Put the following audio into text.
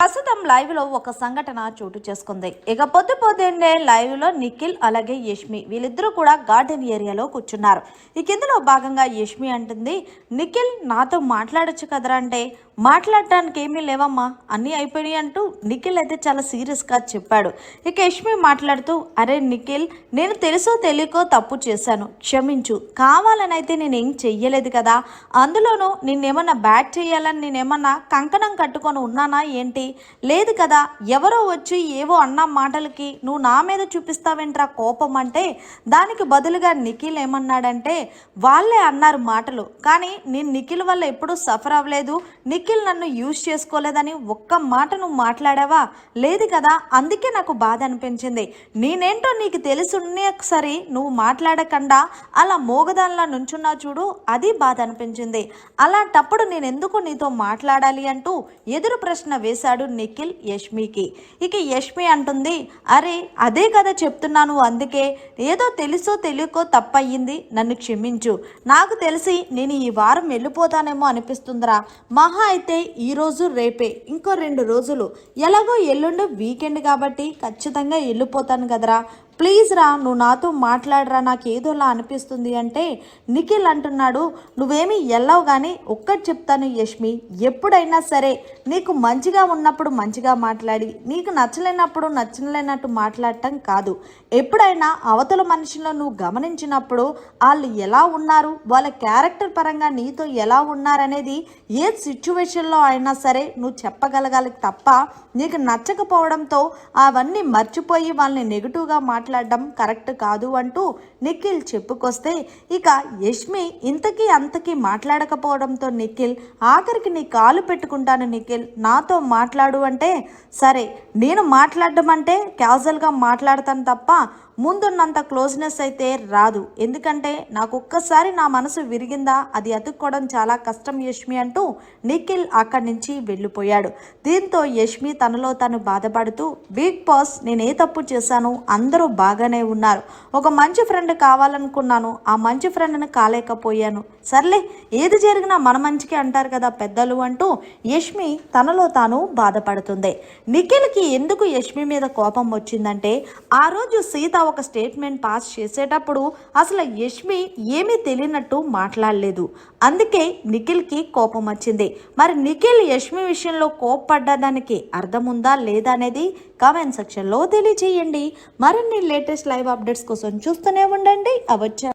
ప్రస్తుతం లైవ్ లో ఒక సంఘటన చోటు చేసుకుంది. ఇక పొద్దున్నే లైవ్ లో నిఖిల్ అలాగే యష్మి వీళ్ళిద్దరూ కూడా గార్డెన్ ఏరియాలో కూర్చున్నారు. ఈ కిందలో భాగంగా యష్మి అంటుంది, నిఖిల్ నాతో మాట్లాడొచ్చు కదరా అంటే, మాట్లాడటానికి ఏమీ లేవమ్మా అన్నీ అయిపోయినాయి అంటూ నిఖిల్ అయితే చాలా సీరియస్ గా చెప్పాడు. ఇక యష్మి మాట్లాడుతూ, అరే నిఖిల్, నేను తెలుసో తెలియకో తప్పు చేశాను, క్షమించు. కావాలనైతే నేనేం చెయ్యలేదు కదా, అందులోనూ నిన్నేమన్నా బ్యాట్ చేయాలని నేనేమన్నా కంకణం కట్టుకొని ఉన్నానా ఏంటి? లేదు కదా. ఎవరో వచ్చి ఏవో అన్న మాటలకి నువ్వు నా మీద చూపిస్తావేంట్రా కోపం అంటే, దానికి బదులుగా నిఖిల్ ఏమన్నాడంటే, వాళ్ళే అన్నారు మాటలు, కానీ నేను నిఖిల్ వల్ల ఎప్పుడూ సఫర్ అవ్వలేదు, నిఖిల్ నన్ను యూజ్ చేసుకోలేదని ఒక్క మాట నువ్వు మాట్లాడావా? లేదు కదా. అందుకే నాకు బాధ అనిపించింది. నేనేంటో నీకు తెలుసున్నే సరే నువ్వు మాట్లాడకుండా అలా మోగదానిలా నుంచున్నా చూడు, అది బాధ అనిపించింది. అలాంటప్పుడు నేను ఎందుకు నీతో మాట్లాడాలి అంటూ ఎదురు ప్రశ్న వేశాడు నిఖిల్ యష్మికి. ఇక యష్మి అంటుంది, అరే అదే కదా చెప్తున్నాను, అందుకే ఏదో తెలుసో తెలియకో తప్పయ్యింది, నన్ను క్షమించు. నాకు తెలిసి నేను ఈ వారం వెళ్ళిపోతానేమో అనిపిస్తుందిరా. మహా అయితే ఈరోజు రేపే, ఇంకో 2 రోజులు, ఎలాగో ఎల్లుండి వీకెండ్ కాబట్టి ఖచ్చితంగా వెళ్ళిపోతాను కదరా. ప్లీజ్ రా, నువ్వు నాతో మాట్లాడరా, నాకు ఏదోలా అనిపిస్తుంది అంటే నిఖిల్ అంటున్నాడు, నువ్వేమీ వెళ్ళవు కానీ ఒక్కటి చెప్తాను యష్మి, ఎప్పుడైనా సరే నీకు మంచిగా ఉన్నప్పుడు మంచిగా మాట్లాడి, నీకు నచ్చలేనప్పుడు నచ్చలేనట్టు మాట్లాడటం కాదు. ఎప్పుడైనా అవతల మనుషులను నువ్వు గమనించినప్పుడు వాళ్ళు ఎలా ఉన్నారు, వాళ్ళ క్యారెక్టర్ పరంగా నీతో ఎలా ఉన్నారనేది ఏ సిచ్యువేషన్లో అయినా సరే నువ్వు చెప్పగలగాలి తప్ప, నీకు నచ్చకపోవడంతో అవన్నీ మర్చిపోయి వాళ్ళని నెగిటివ్గా మాట్లాడడం కరెక్ట్ కాదు అంటూ నిఖిల్ చెప్పుకొస్తే, ఇక యష్మి ఇంతకీ అంతకీ మాట్లాడకపోవడంతో నిఖిల్ ఆఖరికి నీ కాలు పెట్టుకుంటాను నిఖిల్, నాతో మాట్లాడు అంటే, సరే నేను మాట్లాడడం అంటే క్యాజువల్గా మాట్లాడతాను తప్ప ముందున్నంత క్లోజ్నెస్ అయితే రాదు. ఎందుకంటే నాకు ఒక్కసారి నా మనసు విరిగిందా అది అతుక్కోవడం చాలా కష్టం యష్మి అంటూ నిఖిల్ అక్కడి నుంచి వెళ్ళిపోయాడు. దీంతో యష్మి తనలో తను బాధపడుతూ, బిగ్ బాస్ నేనే తప్పు చేశాను, అందరూ బాగానే ఉన్నారు, ఒక మంచి ఫ్రెండ్ కావాలనుకున్నాను, ఆ మంచి ఫ్రెండ్ని కాలేకపోయాను, సర్లే ఏది జరిగినా మన మంచికి అంటారు కదా పెద్దలు అంటూ యష్మి తనలో తాను బాధపడుతుంది. నిఖిల్కి ఎందుకు యష్మి మీద కోపం వచ్చిందంటే, ఆ రోజు సీత ఒక స్టేట్మెంట్ పాస్ చేసేటప్పుడు అసలు యష్మి ఏమీ తెలియనట్టు మాట్లాడలేదు, అందుకే నిఖిల్కి కోపం వచ్చింది. మరి నిఖిల్ యష్మి విషయంలో కోపపడ్డదానికి అర్థం ఉందా లేదా అనేది కామెంట్ సెక్షన్లో తెలియజేయండి. మరిన్ని లేటెస్ట్ లైవ్ అప్డేట్స్ కోసం చూస్తూనే ఉండండి అవచ్చా.